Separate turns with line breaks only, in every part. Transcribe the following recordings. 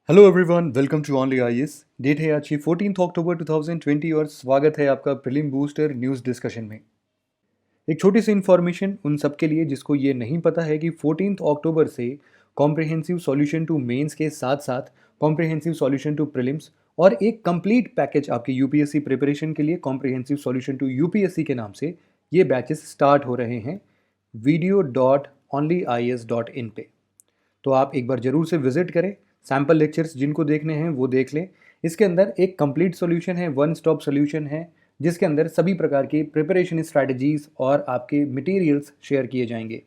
Hello everyone, welcome to only IAS. Date है आज की 14 अक्टूबर 2020 और स्वागत है आपका प्रीलिम बूस्टर न्यूज़ डिस्कशन में। एक छोटी सी इन्फॉर्मेशन उन सब के लिए जिसको ये नहीं पता है कि 14 अक्टूबर से कॉम्प्रिहेंसिव सॉल्यूशन टू मेंस के साथ साथ कॉम्प्रिहेंसिव सॉल्यूशन टू प्रीलिम्स और एक कंप्लीट पैकेज आपके यूपीएससी प्रिपरेशन के लिए कॉम्प्रिहेंसिव सॉल्यूशन टू यूपीएससी के नाम से ये बैचेस स्टार्ट हो रहे हैं video.onlyias.in पे। तो आप एक बार ज़रूर से विजिट करें। सैम्पल लेक्चर्स जिनको देखने हैं वो देख लें। इसके अंदर एक कंप्लीट सॉल्यूशन है, वन स्टॉप सॉल्यूशन है, जिसके अंदर सभी प्रकार की प्रिपरेशन स्ट्रैटेजीज और आपके मटेरियल्स शेयर किए जाएंगे।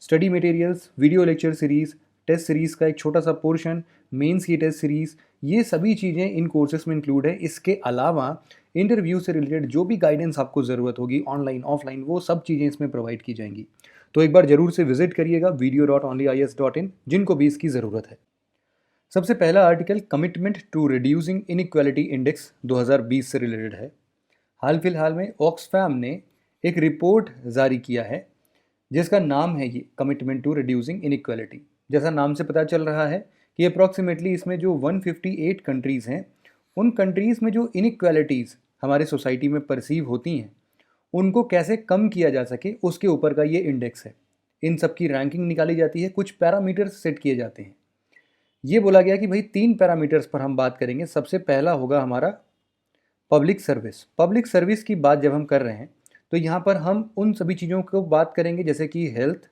Study materials, video lecture series, test series का एक छोटा सा पोर्शन, मेंस की टेस्ट सीरीज़, ये सभी चीज़ें इन कोर्सेज में इंक्लूड है। इसके अलावा इंटरव्यू से रिलेटेड जो भी गाइडेंस आपको ज़रूरत होगी ऑनलाइन ऑफलाइन, वो सब चीज़ें इसमें प्रोवाइड की जाएंगी। तो एक बार ज़रूर से विजिट करिएगा video.onlyias.in जिनको भी इसकी ज़रूरत है। सबसे पहला article commitment to reducing inequality index 2020 से रिलेटेड है। हाल फिलहाल में ऑक्सफैम ने एक रिपोर्ट जारी किया है जिसका नाम है ये कमिटमेंट टू रिड्यूसिंग इनइक्वालिटी। जैसा नाम से पता चल रहा है कि अप्रॉक्सीमेटली इसमें जो 158 कंट्रीज़ हैं, उन कंट्रीज़ में जो इनइक्वालिटीज़ हमारे सोसाइटी में परसीव होती हैं उनको कैसे कम किया जा सके उसके ऊपर का ये इंडेक्स है। इन सब की रैंकिंग निकाली जाती है, कुछ पैरामीटर्स सेट किए जाते हैं। ये बोला गया कि भाई 3 पैरामीटर्स पर हम बात करेंगे। सबसे पहला होगा हमारा पब्लिक सर्विस। पब्लिक सर्विस की बात जब हम कर रहे हैं तो यहाँ पर हम उन सभी चीज़ों को बात करेंगे जैसे कि हेल्थ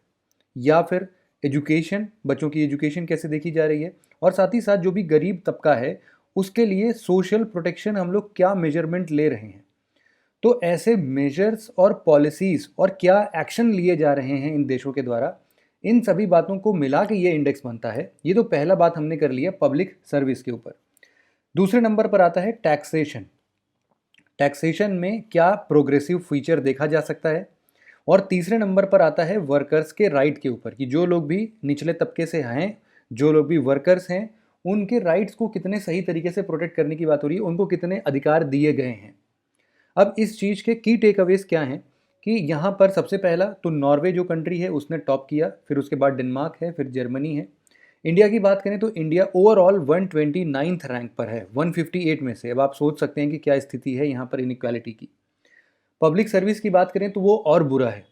या फिर एजुकेशन, बच्चों की एजुकेशन कैसे देखी जा रही है, और साथ ही साथ जो भी गरीब तबका है उसके लिए सोशल प्रोटेक्शन हम लोग क्या मेजरमेंट ले रहे हैं। तो ऐसे मेजर्स और पॉलिसीज़ और क्या एक्शन लिए जा रहे हैं इन देशों के द्वारा, इन सभी बातों को मिला के ये इंडेक्स बनता है। ये तो पहला बात हमने कर लिया पब्लिक सर्विस के ऊपर। दूसरे नंबर पर आता है टैक्सेशन। टैक्सेशन में क्या प्रोग्रेसिव फीचर देखा जा सकता है। और तीसरे नंबर पर आता है वर्कर्स के राइट के ऊपर कि जो लोग भी निचले तबके से हैं, जो लोग भी वर्कर्स हैं, उनके राइट्स को कितने सही तरीके से प्रोटेक्ट करने की बात हो रही है, उनको कितने अधिकार दिए गए हैं। अब इस चीज़ के की टेक अवेज क्या हैं कि यहाँ पर सबसे पहला तो नॉर्वे जो कंट्री है उसने टॉप किया, फिर उसके बाद डेनमार्क है, फिर जर्मनी है। इंडिया की बात करें तो इंडिया ओवरऑल 129th रैंक पर है 158 में से। अब आप सोच सकते हैं कि क्या स्थिति है यहाँ पर इनइक्वालिटी की। पब्लिक सर्विस की बात करें तो वो और बुरा है।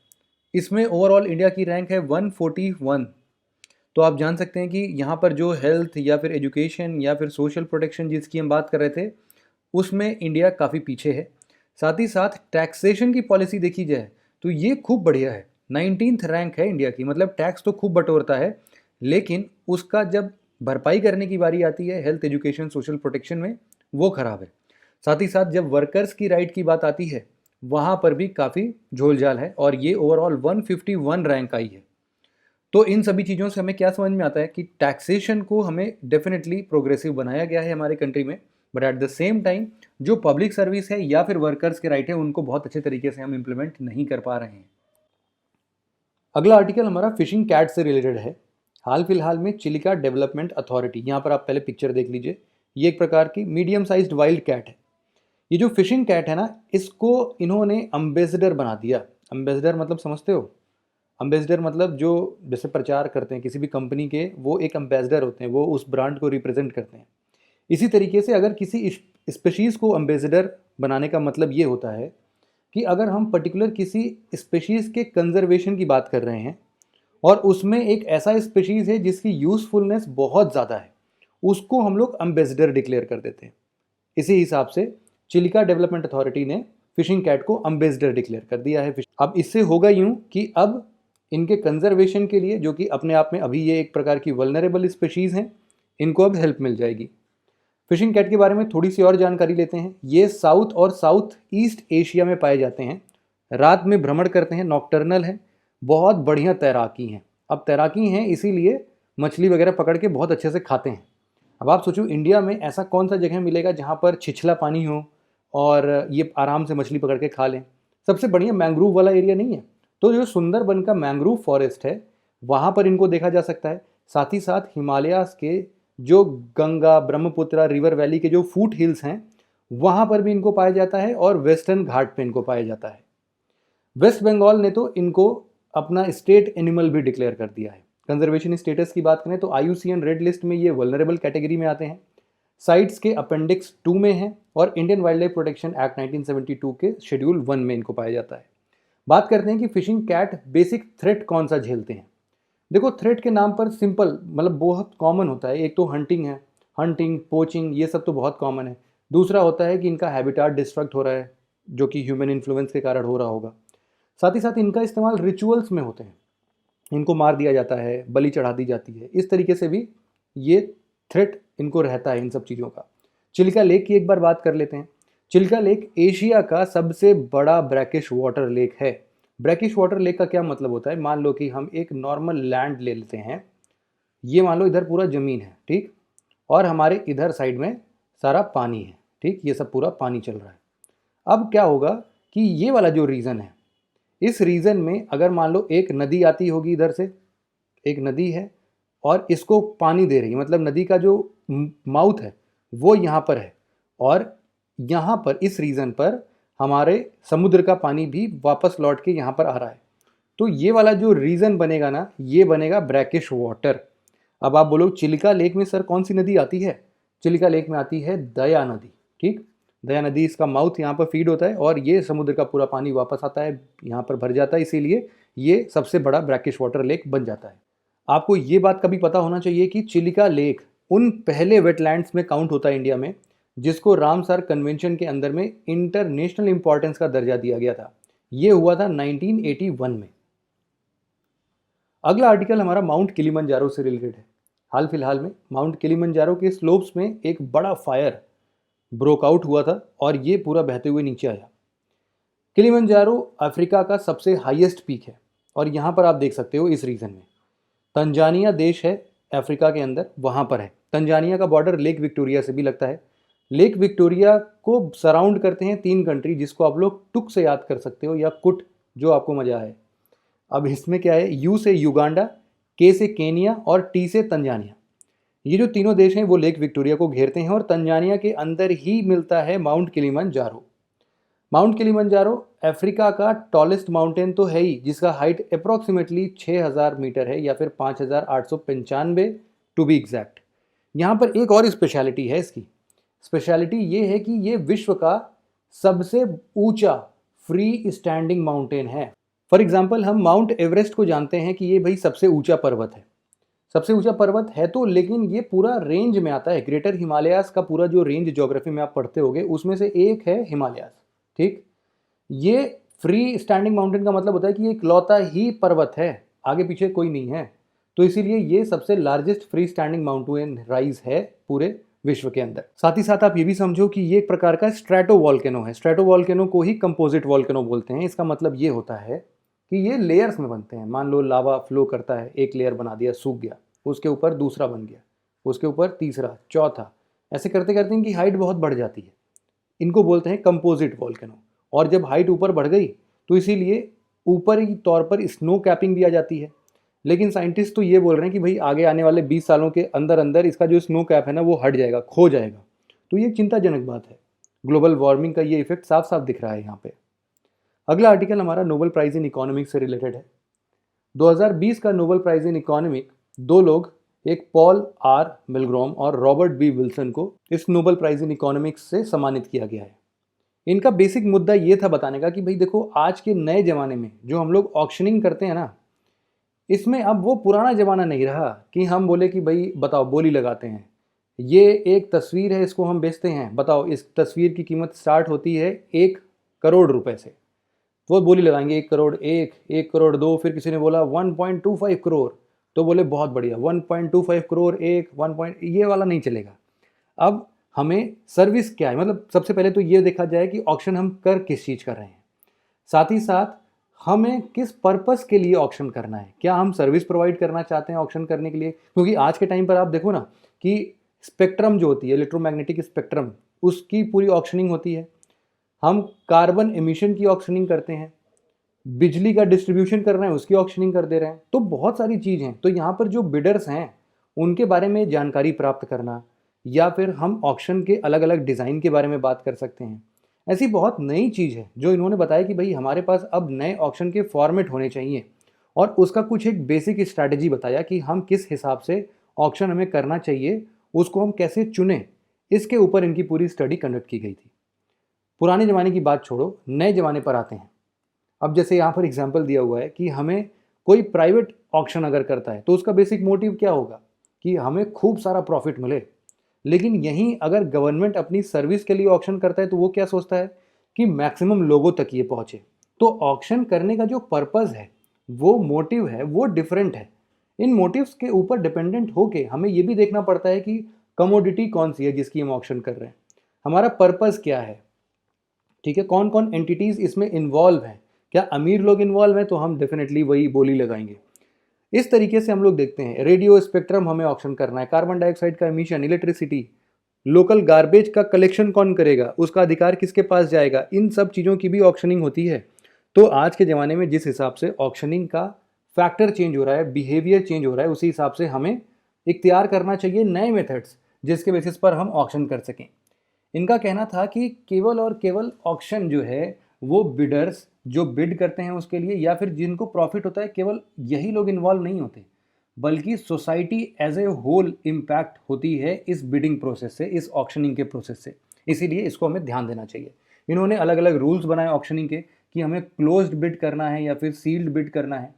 इसमें ओवरऑल इंडिया की रैंक है 141। तो आप जान सकते हैं कि यहाँ पर जो हेल्थ या फिर एजुकेशन या फिर सोशल प्रोटेक्शन जिसकी हम बात कर रहे थे उसमें इंडिया काफ़ी पीछे है। साथ ही साथ टैक्सेशन की पॉलिसी देखी जाए तो ये खूब बढ़िया है। 19th रैंक है इंडिया की, मतलब टैक्स तो खूब बटोरता है, लेकिन उसका जब भरपाई करने की बारी आती है हेल्थ एजुकेशन सोशल प्रोटेक्शन में, वो खराब है। साथ ही साथ जब वर्कर्स की राइट की बात आती है वहाँ पर भी काफ़ी झोलझाल है और ये ओवरऑल 151 रैंक आई है। तो इन सभी चीज़ों से हमें क्या समझ में आता है कि टैक्सेशन को हमें डेफिनेटली प्रोग्रेसिव बनाया गया है हमारे कंट्री में, but at the same time जो पब्लिक सर्विस है या फिर वर्कर्स के राइट है उनको बहुत अच्छे तरीके से हम इम्प्लीमेंट नहीं कर पा रहे हैं। अगला आर्टिकल हमारा फिशिंग कैट से रिलेटेड है। हाल फिलहाल में चिलिका डेवलपमेंट अथॉरिटी, यहाँ पर आप पहले पिक्चर देख लीजिए, ये एक प्रकार की मीडियम साइज्ड वाइल्ड कैट है। ये जो फिशिंग कैट है ना, इसको इन्होंने अम्बेसडर बना दिया। अम्बेसडर मतलब समझते हो? अम्बेसडर मतलब जो जैसे प्रचार करते हैं किसी भी कंपनी के, वो एक अम्बेसडर होते हैं, वो उस ब्रांड को रिप्रेजेंट करते हैं। इसी तरीके से अगर किसी स्पेशीज़ को अम्बेसडर बनाने का मतलब ये होता है कि अगर हम पर्टिकुलर किसी स्पेशीज़ के कंजर्वेशन की बात कर रहे हैं और उसमें एक ऐसा स्पेशीज़ है जिसकी यूज़फुलनेस बहुत ज़्यादा है, उसको हम लोग अम्बेसडर डिक्लेयर कर देते हैं। इसी हिसाब से चिलिका डेवलपमेंट अथॉरिटी ने फिशिंग कैट को अम्बेसडर डिक्लेयर कर दिया है। अब इससे होगा यूं कि अब इनके कंजर्वेशन के लिए, जो कि अपने आप में अभी ये एक प्रकार की वल्नरेबल स्पेशीज़ हैं, इनको अब हेल्प मिल जाएगी। फिशिंग कैट के बारे में थोड़ी सी और जानकारी लेते हैं। ये साउथ और साउथ ईस्ट एशिया में पाए जाते हैं, रात में भ्रमण करते हैं, नॉकटर्नल हैं, बहुत बढ़िया तैराकी हैं। अब तैराकी हैं इसीलिए मछली वगैरह पकड़ के बहुत अच्छे से खाते हैं। अब आप सोचो इंडिया में ऐसा कौन सा जगह मिलेगा जहाँ पर छिछला पानी हो और ये आराम से मछली पकड़ के खा लें। सबसे बढ़िया मैंग्रोव वाला एरिया नहीं है, तो जो सुंदरबन का मैंग्रोव फॉरेस्ट है वहाँ पर इनको देखा जा सकता है। साथ ही साथ हिमालयाज़ के जो गंगा ब्रह्मपुत्रा रिवर वैली के जो फूट हिल्स हैं वहाँ पर भी इनको पाया जाता है और वेस्टर्न घाट पे इनको पाया जाता है। वेस्ट बंगाल ने तो इनको अपना स्टेट एनिमल भी डिक्लेयर कर दिया है। कंजर्वेशन स्टेटस की बात करें तो IUCN रेड लिस्ट में ये वल्नरेबल कैटेगरी में आते हैं, साइट्स के अपेंडिक्स 2 में है और Indian wild life protection act 1972 के शेड्यूल 1 में इनको पाया जाता है। बात करते हैं कि फिशिंग कैट बेसिक थ्रेट कौन सा झेलते हैं। देखो, थ्रेट के नाम पर सिंपल मतलब बहुत कॉमन होता है। एक तो हंटिंग है, हंटिंग, पोचिंग, ये सब तो बहुत कॉमन है। दूसरा होता है कि इनका हैबिटाट डिस्ट्रक्ट हो रहा है, जो कि ह्यूमन इन्फ्लुएंस के कारण हो रहा होगा। साथ ही साथ इनका इस्तेमाल रिचुअल्स में होते हैं, इनको मार दिया जाता है, बलि चढ़ा दी जाती है। इस तरीके से भी ये थ्रेट इनको रहता है इन सब चीज़ों का। चिल्का लेक की एक बार बात कर लेते हैं। चिल्का लेक एशिया का सबसे बड़ा ब्रैकिश वाटर लेक है। ब्रैकिश वाटर लेक का क्या मतलब होता है? मान लो कि हम एक नॉर्मल लैंड ले लेते हैं, ये मान लो इधर पूरा ज़मीन है, ठीक, और हमारे इधर साइड में सारा पानी है, ठीक, ये सब पूरा पानी चल रहा है। अब क्या होगा कि ये वाला जो रीजन है, इस रीजन में अगर मान लो एक नदी आती होगी, इधर से एक नदी है और इसको पानी दे रही है, मतलब नदी का जो माउथ है वो यहाँ पर है, और यहाँ पर इस रीजन पर हमारे समुद्र का पानी भी वापस लौट के यहाँ पर आ रहा है। तो ये वाला जो रीजन बनेगा ना, ये बनेगा ब्रैकिश वाटर। अब आप बोलो चिल्का लेक में सर कौन सी नदी आती है? चिल्का लेक में आती है दया नदी, ठीक। दया नदी, इसका माउथ यहाँ पर फीड होता है और ये समुद्र का पूरा पानी वापस आता है, यहाँ पर भर जाता है, इसीलिए ये सबसे बड़ा ब्रैकिश वाटर लेक बन जाता है। आपको ये बात कभी पता होना चाहिए कि चिल्का लेक उन पहले वेटलैंड्स में काउंट होता है इंडिया में जिसको रामसर कन्वेंशन के अंदर में इंटरनेशनल इंपॉर्टेंस का दर्जा दिया गया था। ये हुआ था 1981 में। अगला आर्टिकल हमारा माउंट किलिमंजारो से रिलेटेड है। हाल फिलहाल में माउंट किलिमंजारो के स्लोप्स में एक बड़ा फायर ब्रोक आउट हुआ था और ये पूरा बहते हुए नीचे आया। किलिमंजारो अफ्रीका का सबसे हाईएस्ट पीक है और यहाँ पर आप देख सकते हो इस रीजन में तंजानिया देश है अफ्रीका के अंदर, वहाँ पर है। तंजानिया का बॉर्डर लेक विक्टोरिया से भी लगता है। लेक विक्टोरिया को सराउंड करते हैं 3 कंट्री, जिसको आप लोग टुक से याद कर सकते हो या कुट, जो आपको मजा है। अब इसमें क्या है, यू से युगांडा, के से केनिया और टी से तंजानिया। ये जो तीनों देश हैं वो लेक विक्टोरिया को घेरते हैं और तंजानिया के अंदर ही मिलता है mount Kilimanjaro. Mount Kilimanjaro Africa का टॉलेस्ट माउंटेन तो है ही, जिसका हाइट अप्रॉक्सीमेटली 6000 मीटर है या फिर 5895 टू बी एग्जैक्ट। यहाँ पर एक और स्पेशलिटी है इसकी। स्पेशलिटी ये है कि ये विश्व का सबसे ऊंचा फ्री स्टैंडिंग माउंटेन है। फॉर एग्जाम्पल हम माउंट एवरेस्ट को जानते हैं कि ये भाई सबसे ऊंचा पर्वत है। सबसे ऊंचा पर्वत है तो, लेकिन ये पूरा रेंज में आता है। ग्रेटर हिमालयास का पूरा जो रेंज ज्योग्राफी में आप पढ़ते होगे उसमें से एक है हिमालयास, ठीक। ये फ्री स्टैंडिंग माउंटेन का मतलब होता है कि ये इकलौता ही पर्वत है, आगे पीछे कोई नहीं है। तो इसीलिए ये सबसे largest free standing mountain rise है पूरे विश्व के अंदर। साथ ही साथ आप ये भी समझो कि ये एक प्रकार का स्ट्रेटो वॉल्केनो है। स्ट्रेटो वॉल्केनो को ही कंपोजिट वॉल्केनो बोलते हैं। इसका मतलब ये होता है कि ये लेयर्स में बनते हैं। मान लो लावा फ्लो करता है, एक लेयर बना दिया, सूख गया, उसके ऊपर दूसरा बन गया, उसके ऊपर तीसरा, चौथा, ऐसे करते करते इनकी हाइट बहुत बढ़ जाती है। इनको बोलते हैं कंपोजिट वॉल्केनो। और जब हाइट ऊपर बढ़ गई तो इसीलिए ऊपरी तौर पर स्नो कैपिंग भी आ जाती है। लेकिन साइंटिस्ट तो ये बोल रहे हैं कि भाई आगे आने वाले 20 सालों के अंदर अंदर इसका जो स्नो कैप है ना वो हट जाएगा, खो जाएगा। तो ये चिंताजनक बात है। ग्लोबल वार्मिंग का ये इफेक्ट साफ साफ दिख रहा है यहाँ पे। अगला आर्टिकल हमारा नोबेल प्राइज इन इकोनॉमिक्स से रिलेटेड है। 2020 का नोबेल प्राइज इन इकोनॉमिक 2 लोग, एक पॉल आर मिलग्रॉम और रॉबर्ट बी विल्सन को इस नोबेल प्राइज इन इकोनॉमिक्स से सम्मानित किया गया है। इनका बेसिक मुद्दा ये था बताने का कि भाई देखो, आज के नए ज़माने में जो हम लोग ऑक्शनिंग करते हैं ना, इसमें अब वो पुराना ज़माना नहीं रहा कि हम बोले कि भाई बताओ बोली लगाते हैं, ये एक तस्वीर है, इसको हम बेचते हैं, बताओ इस तस्वीर की कीमत स्टार्ट होती है 1 करोड़ रुपए से। वो बोली लगाएंगे 1 करोड़ 1, 1 करोड़ 2, फिर किसी ने बोला 1.25 करोड़, तो बोले बहुत बढ़िया 1.25 करोड़ 1, 1. ये वाला नहीं चलेगा। अब हमें सर्विस क्या है, मतलब सबसे पहले तो ये देखा जाए कि ऑक्शन हम कर किस चीज़ कर रहे हैं, साथ ही साथ हमें किस पर्पस के लिए ऑक्शन करना है। क्या हम सर्विस प्रोवाइड करना चाहते हैं ऑक्शन करने के लिए? क्योंकि आज के टाइम पर आप देखो ना कि स्पेक्ट्रम जो होती है, इलेक्ट्रोमैग्नेटिक स्पेक्ट्रम, उसकी पूरी ऑक्शनिंग होती है। हम कार्बन एमिशन की ऑक्शनिंग करते हैं, बिजली का डिस्ट्रीब्यूशन कर रहे हैं उसकी ऑक्शनिंग कर दे रहे हैं। तो बहुत सारी चीज़ हैं। तो यहाँ पर जो बिडर्स हैं उनके बारे में जानकारी प्राप्त करना, या फिर हम ऑक्शन के अलग अलग डिज़ाइन के बारे में बात कर सकते हैं। ऐसी बहुत नई चीज़ है जो इन्होंने बताया कि भाई हमारे पास अब नए ऑक्शन के फॉर्मेट होने चाहिए और उसका कुछ एक बेसिक स्ट्रैटेजी बताया कि हम किस हिसाब से ऑक्शन हमें करना चाहिए, उसको हम कैसे चुनें, इसके ऊपर इनकी पूरी स्टडी कंडक्ट की गई थी। पुराने ज़माने की बात छोड़ो, नए ज़माने पर आते हैं। अब जैसे यहाँ पर एग्जाम्पल दिया हुआ है कि हमें कोई प्राइवेट ऑक्शन अगर करता है तो उसका बेसिक मोटिव क्या होगा कि हमें खूब सारा प्रॉफिट मिले। लेकिन यहीं अगर गवर्नमेंट अपनी सर्विस के लिए ऑक्शन करता है तो वो क्या सोचता है कि मैक्सिमम लोगों तक ये पहुँचे। तो ऑक्शन करने का जो पर्पज़ है, वो मोटिव है, वो डिफरेंट है। इन मोटिव्स के ऊपर डिपेंडेंट होके हमें ये भी देखना पड़ता है कि कमोडिटी कौन सी है जिसकी हम ऑक्शन कर रहे हैं, हमारा पर्पज़ क्या है, ठीक है, कौन कौन एंटिटीज़ इसमें इन्वॉल्व हैं। क्या अमीर लोग इन्वॉल्व हैं तो हम डेफिनेटली वही बोली लगाएंगे। इस तरीके से हम लोग देखते हैं रेडियो स्पेक्ट्रम हमें ऑक्शन करना है, कार्बन डाइऑक्साइड का एमिशन, इलेक्ट्रिसिटी, लोकल गार्बेज का कलेक्शन कौन करेगा, उसका अधिकार किसके पास जाएगा, इन सब चीज़ों की भी ऑक्शनिंग होती है। तो आज के ज़माने में जिस हिसाब से ऑक्शनिंग का फैक्टर चेंज हो रहा है, बिहेवियर चेंज हो रहा है, उसी हिसाब से हमें इख्तियार करना चाहिए नए मेथड्स जिसके बेसिस पर हम ऑक्शन कर सकें। इनका कहना था कि केवल और केवल ऑक्शन जो है वो बिडर्स जो बिड करते हैं उसके लिए या फिर जिनको प्रॉफिट होता है, केवल यही लोग इन्वॉल्व नहीं होते, बल्कि society as a whole impact होती है इस बिडिंग प्रोसेस से, इस ऑक्शनिंग के प्रोसेस से। इसीलिए इसको हमें ध्यान देना चाहिए। इन्होंने अलग अलग रूल्स बनाए ऑक्शनिंग के कि हमें क्लोज्ड बिड करना है या फिर सील्ड बिड करना है।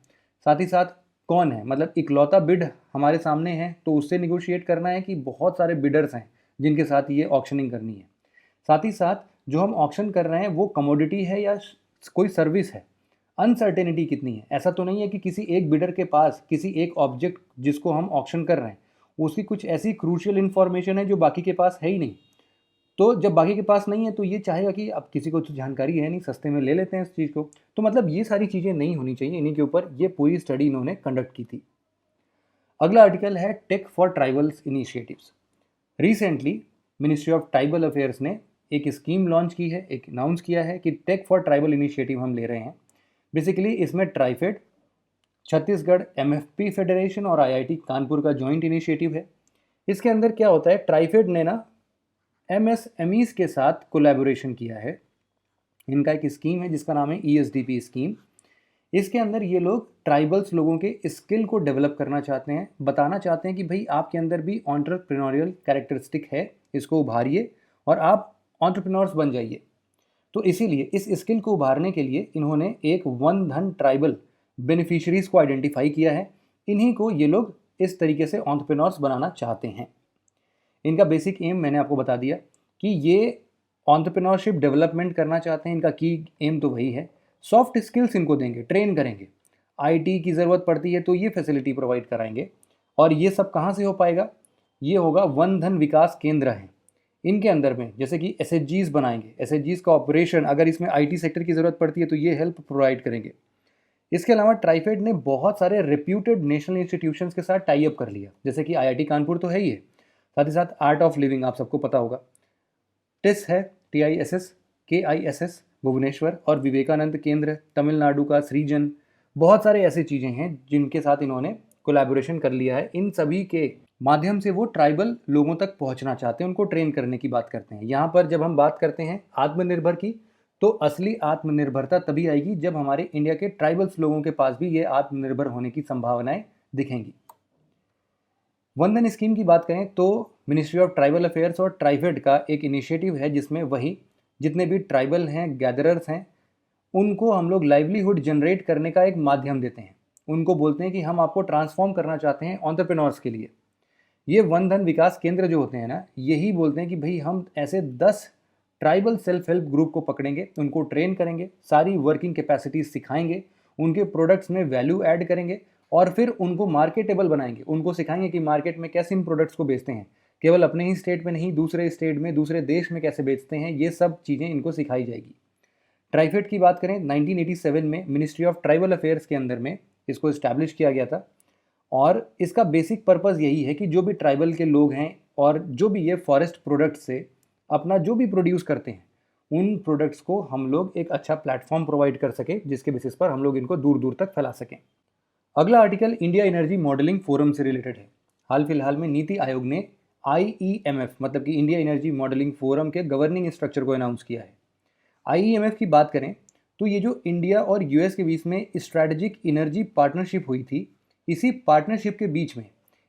साथ ही साथ कौन है, मतलब इकलौता बिड हमारे सामने है तो उससे निगोशिएट करना है कि बहुत सारे बिडर्स हैं जिनके साथ ये ऑक्शनिंग करनी है। साथ ही साथ जो हम ऑक्शन कर रहे हैं वो कमोडिटी है या कोई सर्विस है, अनसर्टेनिटी कितनी है। ऐसा तो नहीं है कि किसी एक बिडर के पास किसी एक ऑब्जेक्ट जिसको हम ऑक्शन कर रहे हैं उसकी कुछ ऐसी क्रूशियल इन्फॉर्मेशन है जो बाकी के पास है ही नहीं। तो जब बाकी के पास नहीं है तो ये चाहेगा कि अब किसी को तो जानकारी है नहीं, सस्ते में ले लेते हैं इस चीज़ को। तो मतलब ये सारी चीज़ें नहीं होनी चाहिए। इन्हीं के ऊपर ये पूरी स्टडी इन्होंने कंडक्ट की थी। अगला आर्टिकल है tech for tribals initiatives. Recently ministry of tribal affairs ने एक स्कीम लॉन्च की है, एक अनाउंस किया है कि टेक फॉर ट्राइबल इनिशिएटिव हम ले रहे हैं। बेसिकली इसमें ट्राइफेड, छत्तीसगढ़ एमएफपी फेडरेशन और आईआईटी कानपुर का जॉइंट इनिशिएटिव है। इसके अंदर क्या होता है, ट्राइफेड ने ना एमएसएमईज के साथ कोलैबोरेशन किया है। इनका एक स्कीम है जिसका नाम है ईएसडीपी स्कीम। इसके अंदर ये लोग ट्राइबल्स लोगों के स्किल को डेवलप करना चाहते हैं, बताना चाहते हैं कि भाई आपके अंदर भी एंटरप्रेन्योरियल कैरेक्टरिस्टिक है, इसको उभारिए और आप एंटरप्रेन्योर्स बन जाइए। तो इसीलिए इस स्किल को उभारने के लिए इन्होंने एक वन धन ट्राइबल बेनिफिशरीज को आइडेंटिफाई किया है। इन्हीं को ये लोग इस तरीके से एंटरप्रेन्योर्स बनाना चाहते हैं। इनका बेसिक एम मैंने आपको बता दिया कि ये एंटरप्रेन्योरशिप डेवलपमेंट करना चाहते हैं। इनका की एम तो वही है। सॉफ्ट स्किल्स इनको देंगे, ट्रेन करेंगे। आईटी की ज़रूरत पड़ती है तो ये फैसिलिटी प्रोवाइड कराएंगे। और ये सब कहाँ से हो पाएगा, ये होगा वन धन विकास केंद्र हैं इनके अंदर में, जैसे कि एसएचजीज बनाएंगे। एसएचजीज का ऑपरेशन, अगर इसमें आईटी सेक्टर की ज़रूरत पड़ती है तो ये हेल्प प्रोवाइड करेंगे। इसके अलावा ट्राइफेड ने बहुत सारे रेप्यूटेड नेशनल इंस्टीट्यूशंस के साथ टाई अप कर लिया, जैसे कि आईआईटी कानपुर तो है ही है, साथ ही साथ आर्ट ऑफ लिविंग आप सबको पता होगा, टिस है, TISS, KISS भुवनेश्वर, और विवेकानंद केंद्र तमिलनाडु का सृजन। बहुत सारे ऐसे चीज़ें हैं जिनके साथ इन्होंने कोलैबोरेशन कर लिया है। इन सभी के माध्यम से वो ट्राइबल लोगों तक पहुंचना चाहते हैं, उनको ट्रेन करने की बात करते हैं। यहाँ पर जब हम बात करते हैं आत्मनिर्भर की, तो असली आत्मनिर्भरता तभी आएगी जब हमारे इंडिया के ट्राइबल्स लोगों के पास भी ये आत्मनिर्भर होने की संभावनाएं दिखेंगी। वंदन स्कीम की बात करें तो मिनिस्ट्री ऑफ ट्राइबल अफेयर्स और ट्राइफेड का एक इनिशिएटिव है जिसमें वही जितने भी ट्राइबल हैं, गैदरर्स हैं, उनको हम लोग लाइवलीहुड जनरेट करने का एक माध्यम देते हैं। उनको बोलते हैं कि हम आपको ट्रांसफॉर्म करना चाहते हैं एंटरप्रेन्योर्स के लिए। ये वन धन विकास केंद्र जो होते हैं ना, यही बोलते हैं कि भाई हम ऐसे 10 ट्राइबल सेल्फ हेल्प ग्रुप को पकड़ेंगे, उनको ट्रेन करेंगे, सारी वर्किंग कैपेसिटीज सिखाएंगे, उनके प्रोडक्ट्स में वैल्यू ऐड करेंगे और फिर उनको मार्केटेबल बनाएंगे। उनको सिखाएंगे कि मार्केट में कैसे इन प्रोडक्ट्स को बेचते हैं, केवल अपने ही स्टेट में नहीं, दूसरे स्टेट में, दूसरे देश में कैसे बेचते हैं, ये सब चीज़ें इनको सिखाई जाएगी। ट्राइफेड की बात करें, 1987 में मिनिस्ट्री ऑफ ट्राइबल अफेयर्स के अंदर में इसको इस्टेब्लिश किया गया था। और इसका बेसिक पर्पज़ यही है कि जो भी ट्राइबल के लोग हैं और जो भी ये फॉरेस्ट प्रोडक्ट से अपना जो भी प्रोड्यूस करते हैं, उन प्रोडक्ट्स को हम लोग एक अच्छा प्लेटफॉर्म प्रोवाइड कर सकें जिसके बेसिस पर हम लोग इनको दूर दूर तक फैला सकें। अगला article India energy modelling forum से रिलेटेड है। हाल फिलहाल में नीति आयोग ने IEMF मतलब कि इंडिया एनर्जी मॉडलिंग फोरम के गवर्निंग स्ट्रक्चर को अनाउंस किया है। IEMF की बात करें तो ये जो इंडिया और यूएस के बीच में स्ट्रैटेजिक एनर्जी पार्टनरशिप हुई थी, इसी पार्टनरशिप के बीच में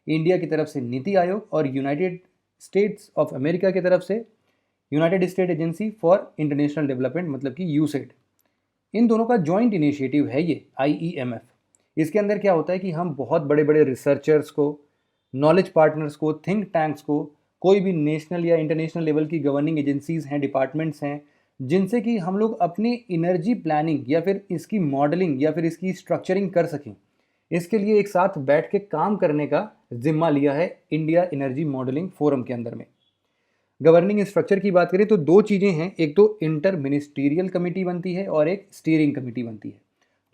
इंडिया की तरफ से नीति आयोग और यूनाइटेड स्टेट्स ऑफ अमेरिका की तरफ से United state agency for international development मतलब कि यूसेड, इन दोनों का जॉइंट इनिशिएटिव है ये IEMF। इसके अंदर क्या होता है कि हम बहुत बड़े बड़े रिसर्चर्स को, नॉलेज पार्टनर्स को, थिंक टैंक्स को, कोई भी नेशनल या इंटरनेशनल लेवल की गवर्निंग एजेंसीज हैं, डिपार्टमेंट्स हैं, जिनसे कि हम लोग अपनी एनर्जी प्लानिंग या फिर इसकी मॉडलिंग या फिर इसकी स्ट्रक्चरिंग कर सकें, इसके लिए एक साथ बैठ के काम करने का जिम्मा लिया है इंडिया एनर्जी मॉडलिंग फोरम के अंदर में। गवर्निंग स्ट्रक्चर की बात करें तो दो चीज़ें हैं, एक तो इंटर मिनिस्टीरियल कमेटी बनती है और एक स्टीयरिंग कमेटी बनती है।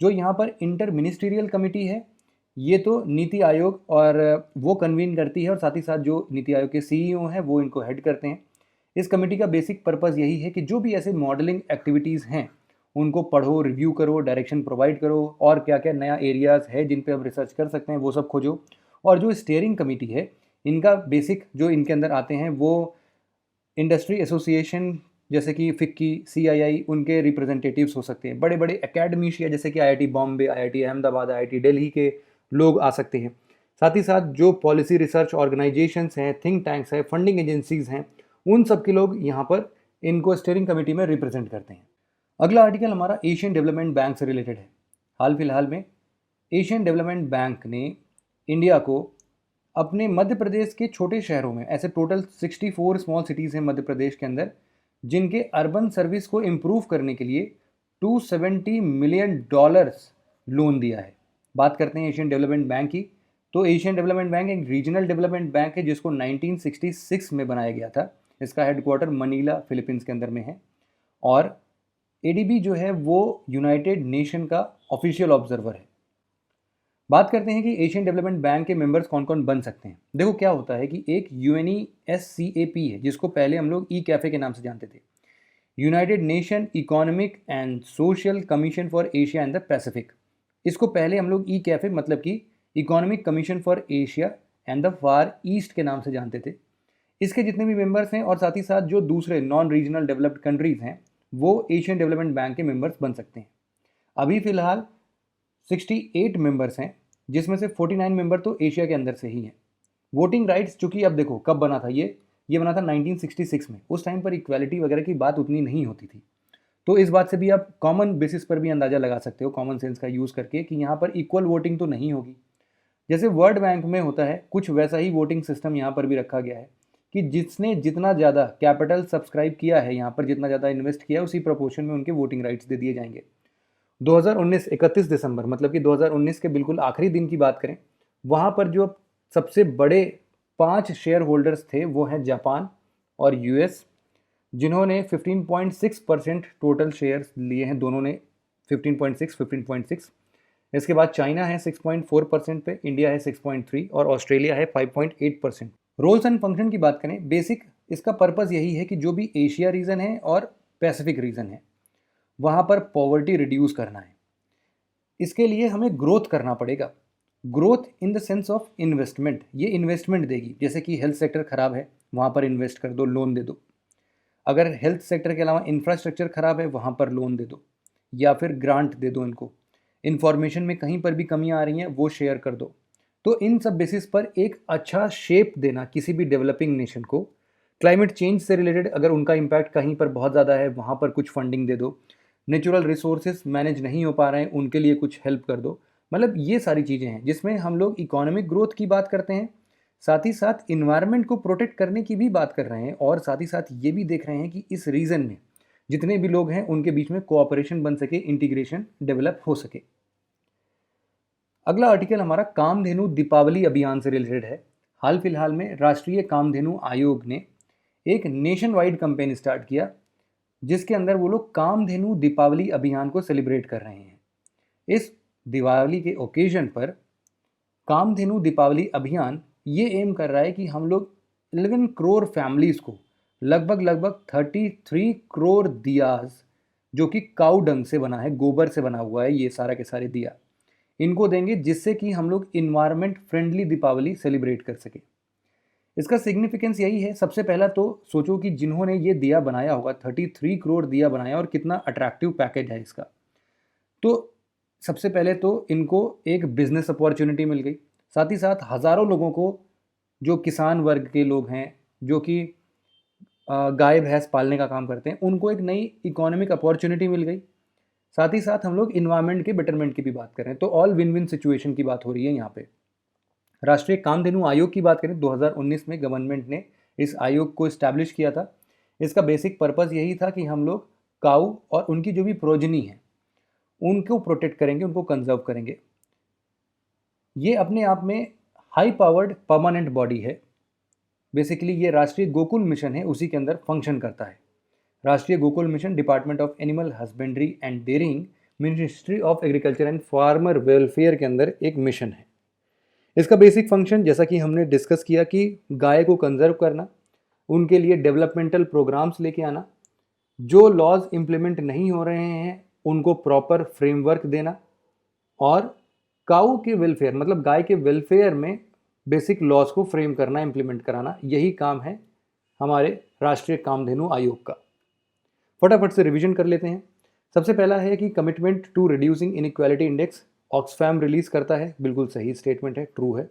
जो यहाँ पर इंटर मिनिस्टीरियल कमेटी है ये तो नीति आयोग और वो कन्वीन करती है, और साथ ही साथ जो नीति आयोग के CEO हैं वो इनको हेड करते हैं। इस कमेटी का बेसिक पर्पज़ यही है कि जो भी ऐसे मॉडलिंग एक्टिविटीज़ हैं उनको पढ़ो, रिव्यू करो, डायरेक्शन प्रोवाइड करो, और क्या क्या नया एरियाज़ है जिन पे हम रिसर्च कर सकते हैं वो सब खोजो। और जो स्टीयरिंग कमेटी है इनका बेसिक जो इनके अंदर आते हैं वो इंडस्ट्री एसोसिएशन जैसे कि फिक्की, CII, उनके रिप्रेजेंटेटिव्स हो सकते हैं। बड़े बड़े एकेडमीशिया जैसे कि IIT Bombay, IIT Ahmedabad, IIT Delhi के लोग आ सकते हैं। साथ ही साथ जो पॉलिसी रिसर्च ऑर्गेनाइजेशंस हैं, थिंक टैंक्स हैं, फंडिंग एजेंसीज हैं, उन सब के लोग यहाँ पर इनको स्टीयरिंग कमेटी में रिप्रेजेंट करते हैं। अगला आर्टिकल हमारा एशियन डेवलपमेंट बैंक से रिलेटेड है। हाल फिलहाल में एशियन डेवलपमेंट बैंक ने इंडिया को अपने मध्य प्रदेश के छोटे शहरों में, ऐसे टोटल 64 स्मॉल सिटीज़ हैं मध्य प्रदेश के अंदर, जिनके अर्बन सर्विस को इम्प्रूव करने के लिए $270 मिलियन लोन दिया है। बात करते हैं एशियन डेवलपमेंट बैंक की, तो एशियन डेवलपमेंट बैंक एक रीजनल डेवलपमेंट बैंक है जिसको 1966 में बनाया गया था। इसका हेडक्वार्टर मनीला फिलीपींस के अंदर में है, और ADB जो है वो यूनाइटेड नेशन का ऑफिशियल ऑब्जर्वर है। बात करते हैं कि एशियन डेवलपमेंट बैंक के मेंबर्स कौन कौन बन सकते हैं। देखो क्या होता है कि एक UNESCAP है जिसको पहले हम लोग कैफे के नाम से जानते थे, United nation economic and social commission for Asia and the Pacific. इसको पहले हम लोग कैफे मतलब कि economic commission for Asia and the far east के नाम से जानते थे। इसके जितने भी मेंबर्स हैं और साथ ही साथ जो दूसरे नॉन रीजनल डेवलप्ड कंट्रीज़ हैं वो एशियन डेवलपमेंट बैंक के मेंबर्स बन सकते हैं। अभी फ़िलहाल 68 मेंबर्स हैं, जिसमें से 49 मेंबर तो एशिया के अंदर से ही हैं। वोटिंग राइट्स, चूँकि अब देखो कब बना था ये बना था 1966 में। उस टाइम पर इक्वालिटी वगैरह की बात उतनी नहीं होती थी, तो इस बात से भी आप कॉमन बेसिस पर भी अंदाज़ा लगा सकते हो, कॉमन सेंस का यूज़ करके, कि यहाँ पर इक्वल वोटिंग तो नहीं होगी। जैसे वर्ल्ड बैंक में होता है कुछ वैसा ही वोटिंग सिस्टम यहाँ पर भी रखा गया है कि जिसने जितना ज़्यादा कैपिटल सब्सक्राइब किया है, यहाँ पर जितना ज़्यादा इन्वेस्ट किया है, उसी प्रोपोर्शन में उनके वोटिंग राइट्स दे दिए जाएंगे। 2019 31 दिसंबर मतलब कि 2019 के बिल्कुल आखिरी दिन की बात करें, वहाँ पर जो सबसे बड़े 5 शेयर होल्डर्स थे वो हैं जापान और US, जिन्होंने 15.6% टोटल शेयर्स लिए हैं, दोनों ने 15.6। इसके बाद चाइना है 6.4% पे, इंडिया है 6.3 और ऑस्ट्रेलिया है 5.8%। रोल्स एंड फंक्शन की बात करें, बेसिक इसका पर्पज़ यही है कि जो भी एशिया रीजन है और पैसिफिक रीजन है वहाँ पर पॉवर्टी रिड्यूस करना है। इसके लिए हमें ग्रोथ करना पड़ेगा। Growth in the sense of investment, ये इन्वेस्टमेंट देगी। जैसे कि हेल्थ सेक्टर ख़राब है, वहाँ पर इन्वेस्ट कर दो, लोन दे दो। अगर हेल्थ सेक्टर के अलावा इंफ्रास्ट्रक्चर ख़राब है, वहाँ पर लोन दे दो या फिर ग्रांट दे दो इनको। इन्फॉर्मेशन में कहीं पर भी कमियाँ आ रही हैं वो शेयर कर दो। तो इन सब बेसिस पर एक अच्छा शेप देना किसी भी डेवलपिंग नेशन को। क्लाइमेट चेंज से रिलेटेड अगर उनका इम्पैक्ट कहीं पर बहुत ज़्यादा है, वहाँ पर कुछ फंडिंग दे दो। नेचुरल रिसोर्सेज मैनेज नहीं हो पा रहे हैं, उनके लिए कुछ हेल्प कर दो। मतलब ये सारी चीज़ें हैं जिसमें हम लोग इकोनॉमिक ग्रोथ की बात करते हैं, साथ ही साथ इन्वायरमेंट को प्रोटेक्ट करने की भी बात कर रहे हैं, और साथ ही साथ ये भी देख रहे हैं कि इस रीजन में जितने भी लोग हैं उनके बीच में कोऑपरेशन बन सके, इंटीग्रेशन डेवलप हो सके। अगला आर्टिकल हमारा कामधेनु दीपावली अभियान से रिलेटेड है। हाल फिलहाल में राष्ट्रीय कामधेनु आयोग ने एक नेशन वाइड कैंपेन स्टार्ट किया जिसके अंदर वो लोग कामधेनु दीपावली अभियान को सेलिब्रेट कर रहे हैं। इस दिवाली के ओकेजन पर कामधेनु दीपावली अभियान ये एम कर रहा है कि हम लोग 11 करोड़ फैमिलीज़ को लगभग 33 करोड़ दियाज, जो कि काऊ डंग से बना है, गोबर से बना हुआ है ये सारा के सारे दिया, इनको देंगे, जिससे कि हम लोग इन्वायरमेंट फ्रेंडली दीपावली सेलिब्रेट कर सके। इसका सिग्निफिकेंस यही है, सबसे पहला तो सोचो कि जिन्होंने ये दिया बनाया होगा, 33 करोड़ दिया बनाया, और कितना अट्रैक्टिव पैकेज है इसका। तो सबसे पहले तो इनको एक बिजनेस अपॉर्चुनिटी मिल गई, साथ ही साथ हज़ारों लोगों को, जो किसान वर्ग के लोग हैं, जो कि गाय भैंस पालने का काम करते हैं, उनको एक नई इकोनॉमिक अपॉर्चुनिटी मिल गई। साथ ही साथ हम लोग इन्वायरमेंट के बेटरमेंट की भी बात करें तो ऑल विन विन सिचुएशन की बात हो रही है यहाँ पे। राष्ट्रीय कामधेनु आयोग की बात करें, 2019 में गवर्नमेंट ने इस आयोग को इस्टेब्लिश किया था। इसका बेसिक पर्पस यही था कि हम लोग काऊ और उनकी जो भी प्रोजनी है उनको प्रोटेक्ट करेंगे, उनको कंजर्व करेंगे। ये अपने आप में हाई पावर्ड परमानेंट बॉडी है। बेसिकली ये राष्ट्रीय गोकुल मिशन है, उसी के अंदर फंक्शन करता है। Rashtriya Gokul mission department of animal husbandry and dairying, ministry of agriculture and farmer welfare के अंदर एक मिशन है। इसका बेसिक फंक्शन, जैसा कि हमने डिस्कस किया, कि गाय को कंजर्व करना, उनके लिए डेवलपमेंटल प्रोग्राम्स लेके आना, जो लॉज इम्प्लीमेंट नहीं हो रहे हैं उनको प्रॉपर फ्रेमवर्क देना, और काऊ के वेलफेयर मतलब गाय के वेलफेयर में बेसिक लॉज को फ्रेम करना, इम्प्लीमेंट कराना, यही काम है हमारे राष्ट्रीय कामधेनु आयोग का। फटाफट से रिवीजन कर लेते हैं। सबसे पहला है कि commitment to reducing inequality index Oxfam release करता है, बिल्कुल सही स्टेटमेंट है, ट्रू है।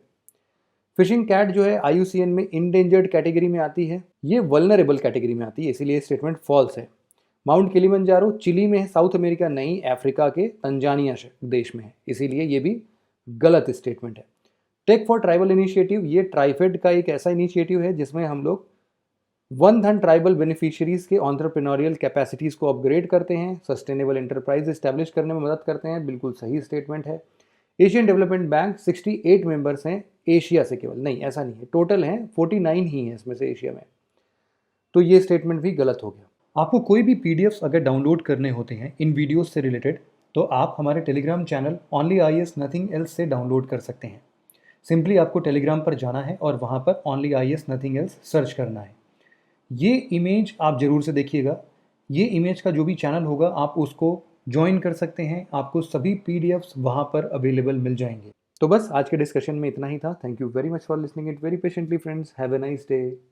फिशिंग कैट जो है IUCN में इंडेंजर्ड कैटेगरी में आती है, ये वल्नरेबल कैटेगरी में आती है, इसीलिए स्टेटमेंट फॉल्स है। माउंट किलिमंजारो चिली में है, साउथ अमेरिका नहीं, अफ्रीका के तंजानिया देश में है, इसीलिए ये भी गलत स्टेटमेंट है। टेक फॉर ट्राइबल इनिशिएटिव, ये ट्राइफेड का एक ऐसा इनिशिएटिव है जिसमें हम लोग वन धन ट्राइबल बेनिफिशियरीज के ऑन्टरप्रेन्योरियल कैपेसिटीज़ को अपग्रेड करते हैं, सस्टेनेबल एंटरप्राइज इस्टेब्लिश करने में मदद करते हैं, बिल्कुल सही स्टेटमेंट है। एशियन डेवलपमेंट बैंक 68 मेंबर्स हैं एशिया से, केवल नहीं, ऐसा नहीं है, टोटल हैं 49 ही हैं इसमें से एशिया में, तो ये स्टेटमेंट भी गलत हो गया। आपको कोई भी PDFs अगर डाउनलोड करने होते हैं इन वीडियोस से रिलेटेड, तो आप हमारे Telegram channel only IAS nothing else से डाउनलोड कर सकते हैं। सिंपली आपको टेलीग्राम पर जाना है और वहाँ पर only IAS nothing else search करना है। ये इमेज आप ज़रूर से देखिएगा, ये इमेज का जो भी चैनल होगा आप उसको ज्वाइन कर सकते हैं, आपको सभी PDFs वहाँ पर अवेलेबल मिल जाएंगे। तो बस आज के डिस्कशन में इतना ही था। Thank you very much for listening it very patiently friends, have a nice day.